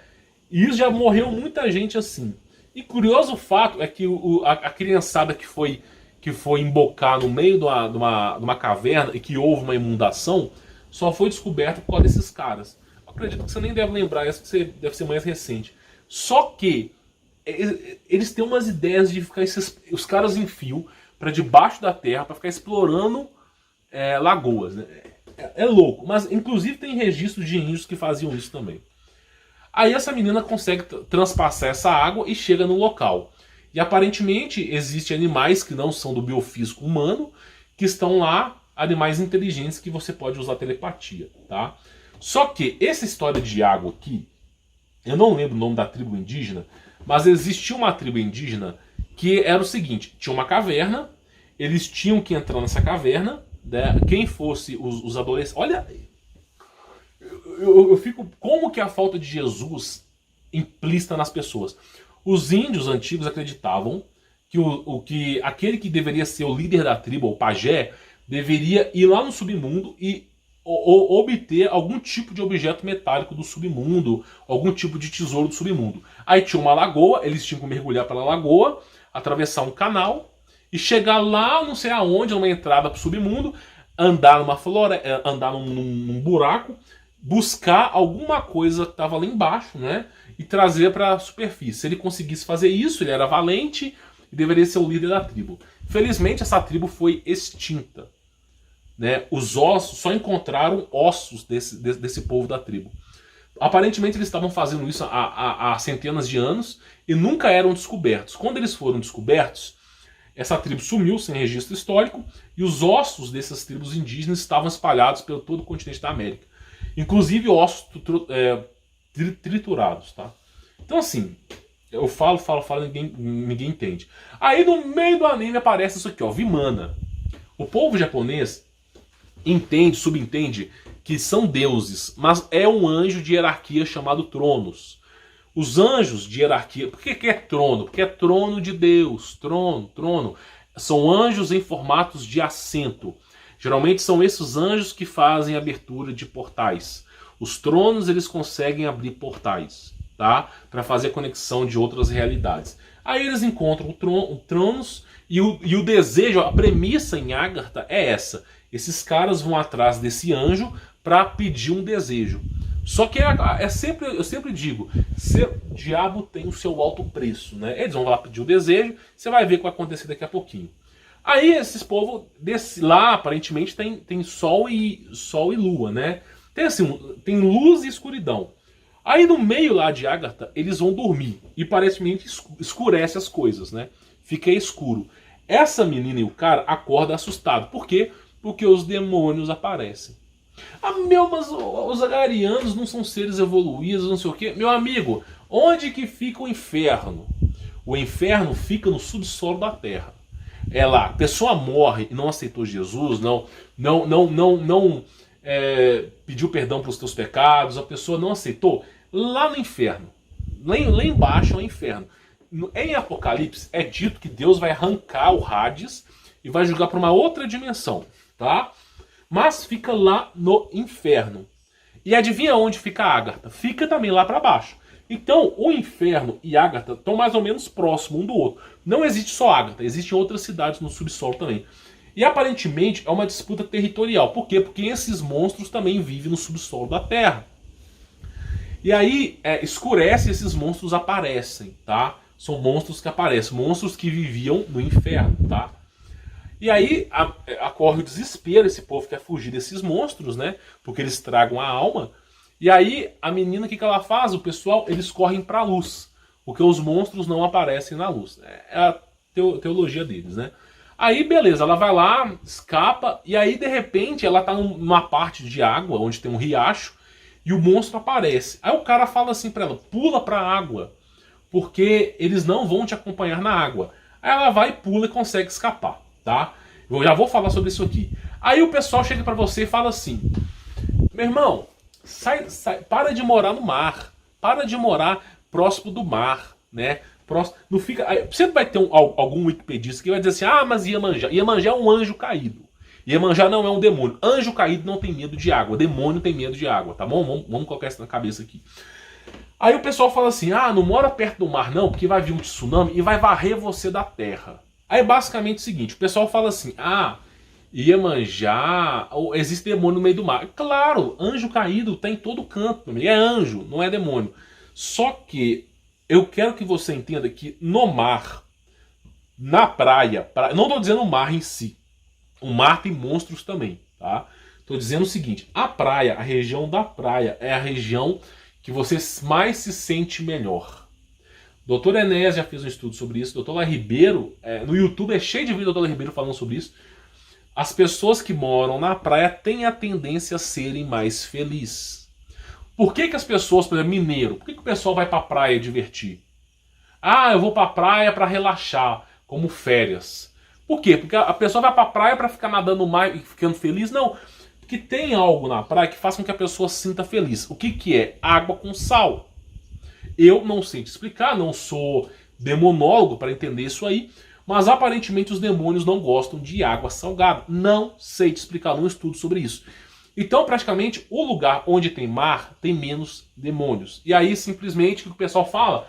E isso já morreu muita gente assim. E curioso fato é que a criançada que foi que foi embocar no meio de uma caverna e que houve uma inundação, só foi descoberto por causa desses caras. Eu acredito que você nem deve lembrar, essa que deve ser mais recente. Só que eles têm umas ideias de ficar os caras enfiam para debaixo da terra para ficar explorando lagoas, né? É louco, mas inclusive tem registros de índios que faziam isso também. Aí essa menina consegue transpassar essa água e chega no local. E aparentemente existem animais que não são do biofísico humano, que estão lá, animais inteligentes que você pode usar telepatia, tá? Só que essa história de água aqui, eu não lembro o nome da tribo indígena, mas existia uma tribo indígena que era o seguinte, tinha uma caverna, eles tinham que entrar nessa caverna, né? Quem fosse os adolescentes... Olha, eu fico... Como que a falta de Jesus implícita nas pessoas? Os índios antigos acreditavam que aquele que deveria ser o líder da tribo, o pajé, deveria ir lá no submundo e obter algum tipo de objeto metálico do submundo, algum tipo de tesouro do submundo. Aí tinha uma lagoa, eles tinham que mergulhar pela lagoa, atravessar um canal e chegar lá, não sei aonde, numa entrada para o submundo, andar numa floresta, andar num buraco, buscar alguma coisa que estava lá embaixo, né? E trazer para a superfície. Se ele conseguisse fazer isso, ele era valente e deveria ser o líder da tribo. Felizmente, essa tribo foi extinta, né? Os ossos, só encontraram ossos desse povo da tribo. Aparentemente, eles estavam fazendo isso há centenas de anos e nunca eram descobertos. Quando eles foram descobertos, essa tribo sumiu sem registro histórico e os ossos dessas tribos indígenas estavam espalhados pelo todo o continente da América. Inclusive ossos triturados, tá? Então assim, eu falo, ninguém entende. Aí no meio do anime aparece isso aqui, ó, Vimana. O povo japonês subentende que são deuses, mas é um anjo de hierarquia chamado Tronos. Os anjos de hierarquia... Por que é trono? Porque é trono de Deus. Trono. São anjos em formatos de assento. Geralmente são esses anjos que fazem abertura de portais. Os tronos, eles conseguem abrir portais, tá? Para fazer conexão de outras realidades. Aí eles encontram o Tronos e o desejo, a premissa em Agartha é essa. Esses caras vão atrás desse anjo para pedir um desejo. Só que eu sempre digo, o diabo tem o seu alto preço, né? Eles vão lá pedir o desejo, você vai ver o que vai acontecer daqui a pouquinho. Aí esses povos, lá aparentemente tem sol e lua, né? Tem luz e escuridão. Aí no meio lá de Agartha, eles vão dormir. E aparentemente escurece as coisas, né? Fica escuro. Essa menina e o cara acordam assustados. Por quê? Porque os demônios aparecem. Ah, mas os agarianos não são seres evoluídos, não sei o quê. Meu amigo, onde que fica o inferno? O inferno fica no subsolo da terra. É lá, a pessoa morre e não aceitou Jesus, não pediu perdão pelos teus pecados, a pessoa não aceitou, lá no inferno, lá embaixo é o inferno. Em Apocalipse é dito que Deus vai arrancar o Hades e vai jogar para uma outra dimensão, tá? Mas fica lá no inferno. E adivinha onde fica Agartha? Fica também lá para baixo. Então, o inferno e Agartha estão mais ou menos próximos um do outro. Não existe só Agartha, existem outras cidades no subsolo também. E aparentemente é uma disputa territorial. Por quê? Porque esses monstros também vivem no subsolo da Terra. E aí, escurece e esses monstros aparecem, tá? São monstros que aparecem, monstros que viviam no inferno, tá? E aí, ocorre o desespero, esse povo quer fugir desses monstros, né? Porque eles tragam a alma. E aí, a menina, o que ela faz? O pessoal, eles correm para a luz. Porque os monstros não aparecem na luz. É a teologia deles, né? Aí, beleza, ela vai lá, escapa, e aí, de repente, ela tá numa parte de água, onde tem um riacho, e o monstro aparece. Aí o cara fala assim pra ela, pula pra água, porque eles não vão te acompanhar na água. Aí ela vai, pula e consegue escapar, tá? Eu já vou falar sobre isso aqui. Aí o pessoal chega pra você e fala assim, meu irmão, sai, para de morar no mar, para de morar próximo do mar, né? Não fica, você vai ter algum wikipedista que vai dizer assim, ah, mas Iemanjá é um anjo caído. Iemanjá não é um demônio. Anjo caído não tem medo de água. Demônio tem medo de água, tá bom? Vamos colocar isso na cabeça aqui. Aí o pessoal fala assim, ah, não mora perto do mar não, porque vai vir um tsunami e vai varrer você da terra. Aí basicamente é o seguinte, o pessoal fala assim, Iemanjá, existe demônio no meio do mar. Claro, anjo caído tá em todo canto, é anjo, não é demônio. Só que eu quero que você entenda que no mar, na praia, não estou dizendo o mar em si, o mar tem monstros também, tá? Estou dizendo o seguinte, a praia, a região da praia é a região que você mais se sente melhor. Doutor Enéas já fez um estudo sobre isso, doutor Lá Ribeiro, no YouTube é cheio de vídeo do doutor Lá Ribeiro falando sobre isso. As pessoas que moram na praia têm a tendência a serem mais felizes. Por que as pessoas, por exemplo, mineiro, por que o pessoal vai pra praia divertir? Eu vou pra praia para relaxar, como férias. Por quê? Porque a pessoa vai pra praia para ficar nadando no mar e ficando feliz? Não. Porque tem algo na praia que faz com que a pessoa se sinta feliz. O que é? Água com sal. Eu não sei te explicar, não sou demonólogo para entender isso aí, mas aparentemente os demônios não gostam de água salgada. Não sei te explicar, não estudo sobre isso. Então, praticamente, o lugar onde tem mar tem menos demônios. E aí, simplesmente, o que o pessoal fala?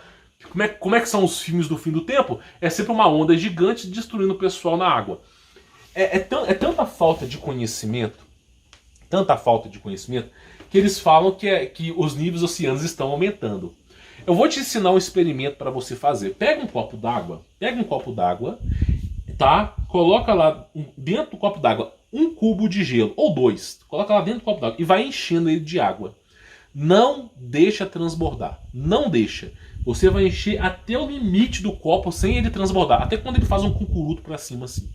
Como é que são os filmes do fim do tempo? É sempre uma onda gigante destruindo o pessoal na água. É tanta falta de conhecimento, que eles falam que os níveis oceanos estão aumentando. Eu vou te ensinar um experimento para você fazer. Pega um copo d'água, tá? Coloca lá dentro do copo d'água 1 cubo de gelo, ou 2. Coloca lá dentro do copo d'água e vai enchendo ele de água. Não deixa transbordar. Não deixa. Você vai encher até o limite do copo sem ele transbordar. Até quando ele faz um cucuruto para cima assim.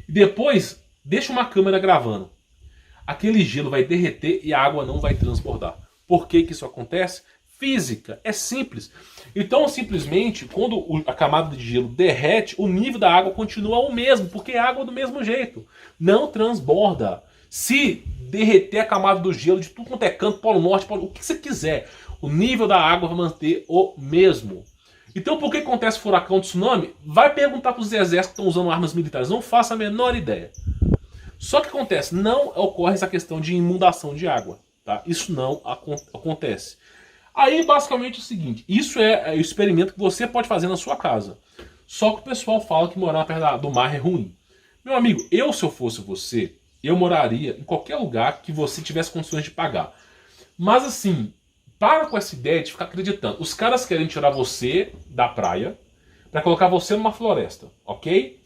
E depois, deixa uma câmera gravando. Aquele gelo vai derreter e a água não vai transbordar. Por que isso acontece? Física, é simples. Então, simplesmente, quando a camada de gelo derrete, o nível da água continua o mesmo, porque é água do mesmo jeito. Não transborda. Se derreter a camada do gelo de tudo quanto é canto, polo norte, o que você quiser, o nível da água vai manter o mesmo. Então, por que acontece furacão, tsunami? Vai perguntar para os exércitos que estão usando armas militares. Não faço a menor ideia. Só que acontece, não ocorre essa questão de inundação de água. Tá? Isso não acontece. Aí, basicamente, é o seguinte, isso é o experimento que você pode fazer na sua casa. Só que o pessoal fala que morar perto do mar é ruim. Meu amigo, se eu fosse você, eu moraria em qualquer lugar que você tivesse condições de pagar. Mas assim, para com essa ideia de ficar acreditando. Os caras querem tirar você da praia para colocar você numa floresta, ok?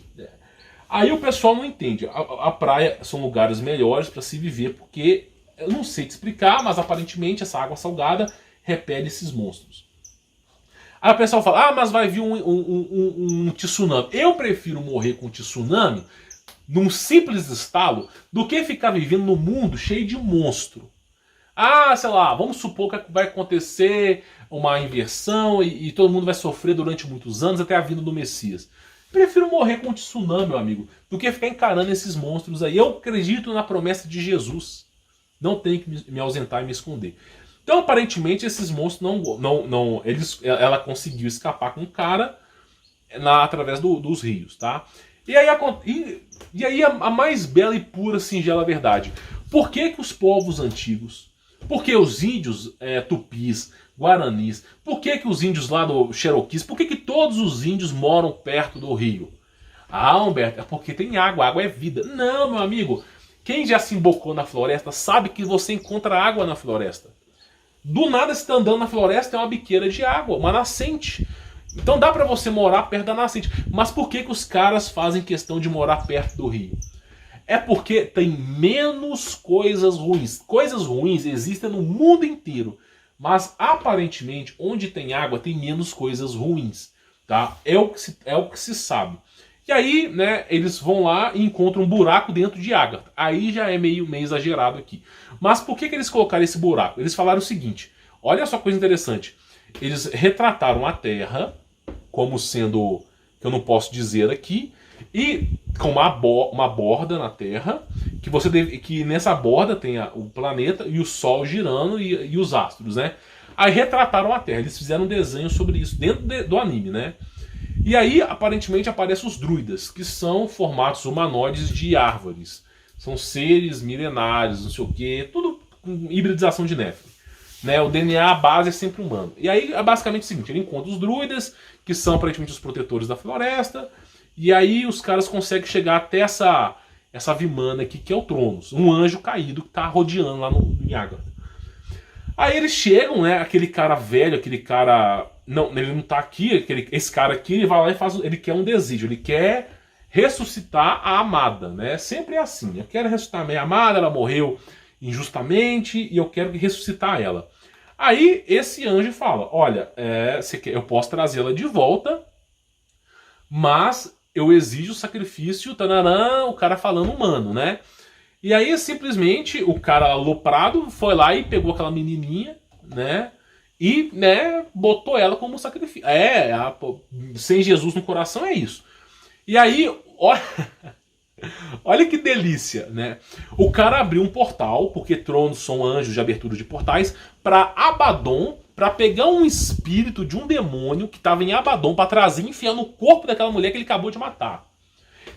Aí o pessoal não entende. A praia são lugares melhores para se viver, porque, eu não sei te explicar, mas aparentemente essa água salgada repele esses monstros. Aí o pessoal fala, mas vai vir um tsunami. Eu prefiro morrer com um tsunami num simples estalo do que ficar vivendo num mundo cheio de monstro. Sei lá, vamos supor que vai acontecer uma inversão e todo mundo vai sofrer durante muitos anos até a vinda do Messias. Prefiro morrer com um tsunami, meu amigo, do que ficar encarando esses monstros aí. Eu acredito na promessa de Jesus. Não tenho que me ausentar e me esconder. Então, aparentemente, esses monstros ela conseguiu escapar com o cara através dos rios, tá? E aí a mais bela e pura, singela verdade. Por que os povos antigos, por que os índios tupis, guaranis, por que os índios lá do Cherokees, por que todos os índios moram perto do rio? Humberto, é porque tem água, água é vida. Não, meu amigo, quem já se embocou na floresta sabe que você encontra água na floresta. Do nada você está andando na floresta, tem uma biqueira de água, uma nascente. Então dá para você morar perto da nascente. Mas por que os caras fazem questão de morar perto do rio? É porque tem menos coisas ruins. Coisas ruins existem no mundo inteiro. Mas aparentemente, onde tem água, tem menos coisas ruins. Tá? É o que se sabe. E aí, né, eles vão lá e encontram um buraco dentro de água. Aí já é meio exagerado aqui. Mas por que eles colocaram esse buraco? Eles falaram o seguinte, olha só coisa interessante. Eles retrataram a Terra como sendo, que eu não posso dizer aqui, e com uma borda na Terra, que nessa borda tem o planeta e o Sol girando e os astros, né? Aí retrataram a Terra, eles fizeram um desenho sobre isso dentro do anime, né? E aí, aparentemente, aparecem os druidas, que são formatos humanoides de árvores. São seres milenários, não sei o quê, tudo com hibridização de Nephilim. Né? O DNA base é sempre humano. E aí, é basicamente o seguinte, ele encontra os druidas, que são aparentemente os protetores da floresta, E aí os caras conseguem chegar até essa Vimana aqui, que é o Tronos, um anjo caído que tá rodeando lá em Agartha. Aí eles chegam, né? Aquele cara velho, aquele cara. Não, ele não tá aqui, esse cara aqui, ele vai lá e faz. Ele quer um desejo, ele quer ressuscitar a amada, né? Sempre é assim. Eu quero ressuscitar a minha amada, ela morreu injustamente e eu quero ressuscitar ela. Aí esse anjo fala: olha, eu posso trazê-la de volta, mas eu exijo sacrifício, tananã, o cara falando humano, né? E aí simplesmente o cara aloprado foi lá e pegou aquela menininha, né? E, né, botou ela como sacrifício. Sem Jesus no coração é isso. E aí, olha, olha que delícia, né? O cara abriu um portal, porque tronos são anjos de abertura de portais, para Abaddon, para pegar um espírito de um demônio que estava em Abaddon, para trazer e enfiar no corpo daquela mulher que ele acabou de matar.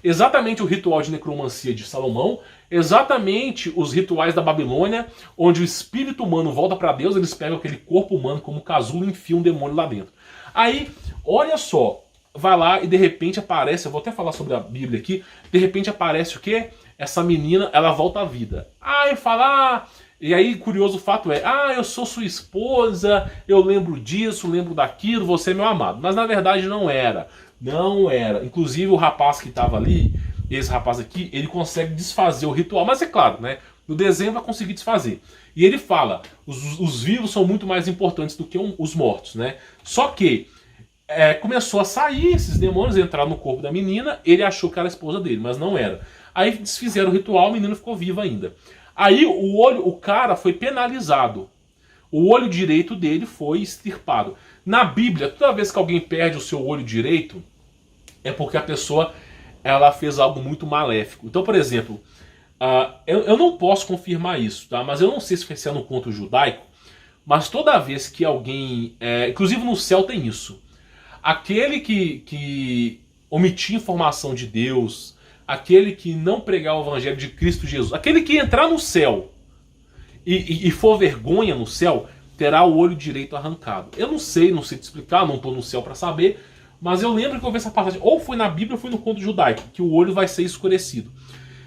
Exatamente o ritual de necromancia de Salomão, exatamente os rituais da Babilônia, onde o espírito humano volta para Deus, eles pegam aquele corpo humano como casulo e enfiam um demônio lá dentro. Aí, olha só, vai lá e de repente aparece, eu vou até falar sobre a Bíblia aqui, de repente aparece o quê? Essa menina, ela volta à vida. Aí fala, e aí curioso fato é, eu sou sua esposa, eu lembro disso, lembro daquilo, você é meu amado. Mas na verdade não era. Não era. Inclusive o rapaz que estava ali, esse rapaz aqui, ele consegue desfazer o ritual. Mas é claro, né? No desenho vai conseguir desfazer. E ele fala, os vivos são muito mais importantes do que os mortos, né? Só que começou a sair esses demônios, entraram no corpo da menina, ele achou que era a esposa dele, mas não era. Aí desfizeram o ritual, a menina ficou viva ainda. Aí o cara foi penalizado. O olho direito dele foi extirpado. Na Bíblia, toda vez que alguém perde o seu olho direito, é porque a pessoa ela fez algo muito maléfico. Então, por exemplo, eu não posso confirmar isso, tá? Mas eu não sei se é no conto judaico, mas toda vez que alguém... inclusive no céu tem isso. Aquele que omitir informação de Deus, aquele que não pregar o evangelho de Cristo Jesus, aquele que entrar no céu e for vergonha no céu, terá o olho direito arrancado. Eu não sei te explicar, não estou no céu para saber, mas eu lembro que eu vi essa passagem, ou foi na Bíblia ou foi no conto judaico, que o olho vai ser escurecido.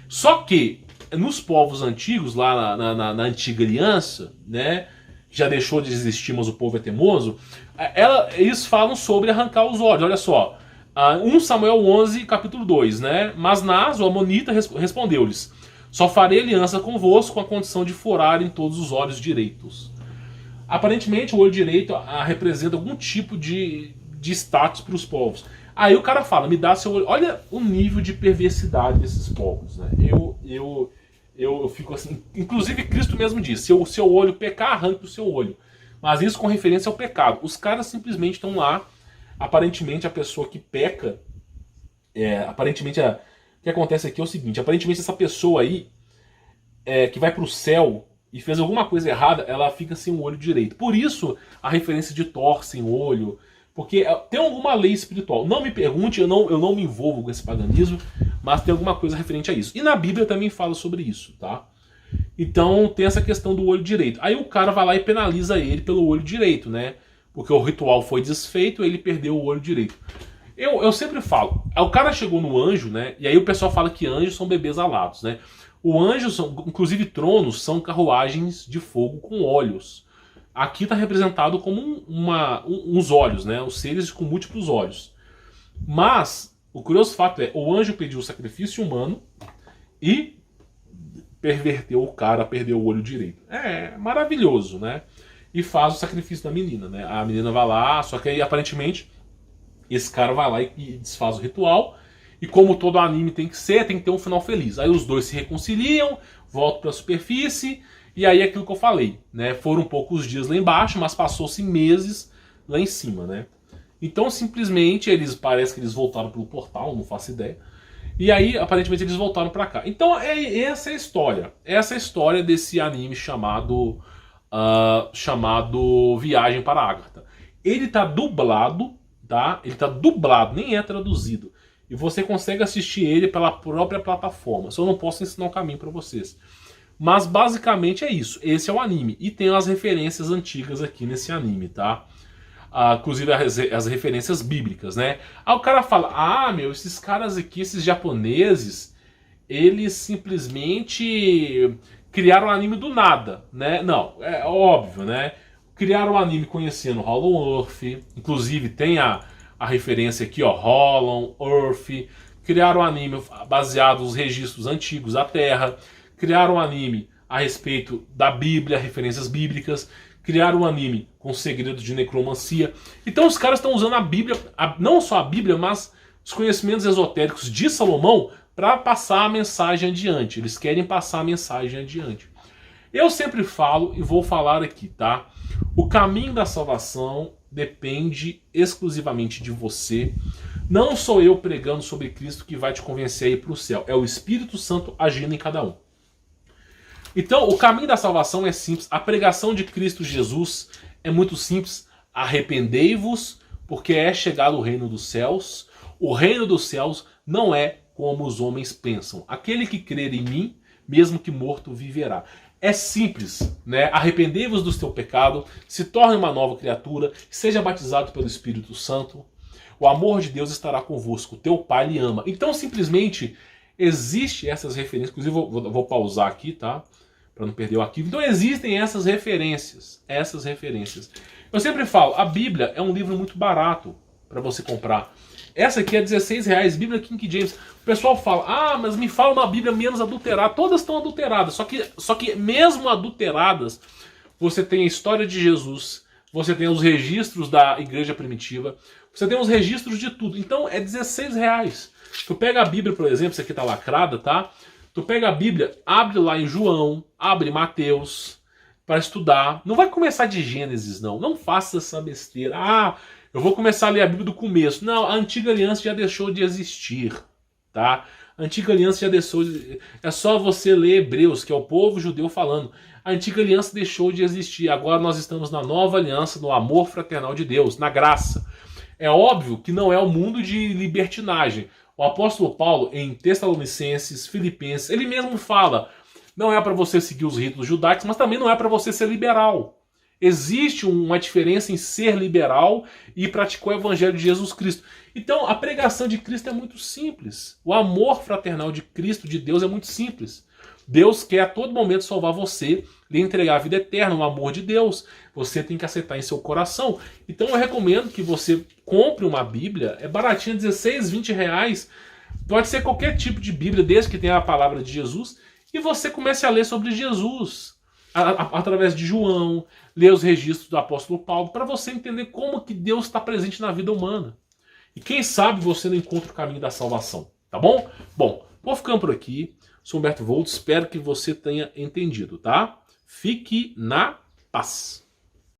Só que, nos povos antigos, lá na antiga aliança, né, já deixou de existir, mas o povo é teimoso, eles falam sobre arrancar os olhos. Olha só, 1 Samuel 11, capítulo 2, né? Mas Nas, o amonita, respondeu-lhes: só farei aliança convosco com a condição de forarem todos os olhos direitos. Aparentemente o olho direito representa algum tipo de status para os povos. Aí o cara fala, me dá seu olho. Olha o nível de perversidade desses povos, né? Eu fico assim. Inclusive Cristo mesmo disse, se o seu olho pecar, arranque o seu olho. Mas isso com referência ao pecado. Os caras simplesmente estão lá. Aparentemente a pessoa que peca, aparentemente o que acontece aqui é o seguinte, aparentemente essa pessoa aí que vai para o céu e fez alguma coisa errada, ela fica sem o olho direito. Por isso a referência de Thor sem olho, porque tem alguma lei espiritual. Não me pergunte, eu não me envolvo com esse paganismo, mas tem alguma coisa referente a isso. E na Bíblia também fala sobre isso, tá? Então tem essa questão do olho direito. Aí o cara vai lá e penaliza ele pelo olho direito, né? Porque o ritual foi desfeito e ele perdeu o olho direito. Eu sempre falo, o cara chegou no anjo, né? E aí o pessoal fala que anjos são bebês alados, né? O anjo, inclusive tronos, são carruagens de fogo com olhos. Aqui está representado como uns olhos, né? Os seres com múltiplos olhos. Mas o curioso fato é, o anjo pediu o sacrifício humano e perverteu o cara, perdeu o olho direito. É maravilhoso, né? E faz o sacrifício da menina, né? A menina vai lá, só que aí aparentemente esse cara vai lá e desfaz o ritual. E como todo anime tem que ter um final feliz. Aí os dois se reconciliam, voltam para a superfície, e aí é aquilo que eu falei, né? Foram poucos dias lá embaixo, mas passou-se meses lá em cima, né? Então simplesmente parece que eles voltaram pelo portal, não faço ideia. E aí aparentemente eles voltaram para cá. Então essa é a história. Essa é a história desse anime chamado Viagem para Agartha. Ele tá dublado, tá? Ele tá dublado, nem é traduzido. E você consegue assistir ele pela própria plataforma. Só não posso ensinar o caminho para vocês. Mas basicamente é isso. Esse é o anime. E tem as referências antigas aqui nesse anime, tá? inclusive as referências bíblicas, né? Aí o cara fala, esses caras aqui, esses japoneses, eles simplesmente criaram um anime do nada, né? Não, é óbvio, né? Criaram um anime conhecendo Hollow Earth, inclusive tem a referência aqui, ó, Hollow Earth. Criaram um anime baseado nos registros antigos da Terra. Criaram um anime a respeito da Bíblia, referências bíblicas. Criaram um anime com segredos de necromancia. Então os caras estão usando a Bíblia, não só a Bíblia, mas os conhecimentos esotéricos de Salomão para passar a mensagem adiante. Eles querem passar a mensagem adiante. Eu sempre falo e vou falar aqui, tá? O caminho da salvação depende exclusivamente de você. Não sou eu pregando sobre Cristo que vai te convencer a ir para o céu. É o Espírito Santo agindo em cada um. Então, o caminho da salvação é simples. A pregação de Cristo Jesus é muito simples. Arrependei-vos, porque é chegado o reino dos céus. O reino dos céus não é como os homens pensam. Aquele que crer em mim, mesmo que morto, viverá. É simples, né? Arrependei-vos do teu pecado, se torne uma nova criatura, seja batizado pelo Espírito Santo. O amor de Deus estará convosco, teu Pai lhe ama. Então, simplesmente, existe essas referências. Inclusive, vou pausar aqui, tá? Para não perder o arquivo. Então, existem essas referências. Essas referências. Eu sempre falo, a Bíblia é um livro muito barato para você comprar. Essa aqui é R$16, Bíblia King James. O pessoal fala, mas me fala uma Bíblia menos adulterada. Todas estão adulteradas, só que mesmo adulteradas, você tem a história de Jesus, você tem os registros da igreja primitiva, você tem os registros de tudo. Então é R$16. Tu pega a Bíblia, por exemplo, essa aqui tá lacrada, tá? Tu pega a Bíblia, abre lá em João, abre Mateus, para estudar. Não vai começar de Gênesis, não. Não faça essa besteira. Eu vou começar a ler a Bíblia do começo. Não, a antiga aliança já deixou de existir, tá? A antiga aliança já deixou de... É só você ler Hebreus, que é o povo judeu falando. A antiga aliança deixou de existir. Agora nós estamos na nova aliança, no amor fraternal de Deus, na graça. É óbvio que não é o mundo de libertinagem. O apóstolo Paulo, em Tessalonicenses, Filipenses, ele mesmo fala, não é para você seguir os ritos judaicos, mas também não é para você ser liberal. Existe uma diferença em ser liberal e praticar o evangelho de Jesus Cristo. Então, a pregação de Cristo é muito simples. O amor fraternal de Cristo, de Deus, é muito simples. Deus quer a todo momento salvar você, lhe entregar a vida eterna, o amor de Deus. Você tem que aceitar em seu coração. Então, eu recomendo que você compre uma Bíblia. É baratinha, R$16, R$20. Pode ser qualquer tipo de Bíblia, desde que tenha a palavra de Jesus. E você comece a ler sobre Jesus. Através de João, ler os registros do apóstolo Paulo, para você entender como que Deus está presente na vida humana. E quem sabe você não encontra o caminho da salvação, tá bom? Bom, vou ficando por aqui. Sou Humberto Volto, espero que você tenha entendido, tá? Fique na paz.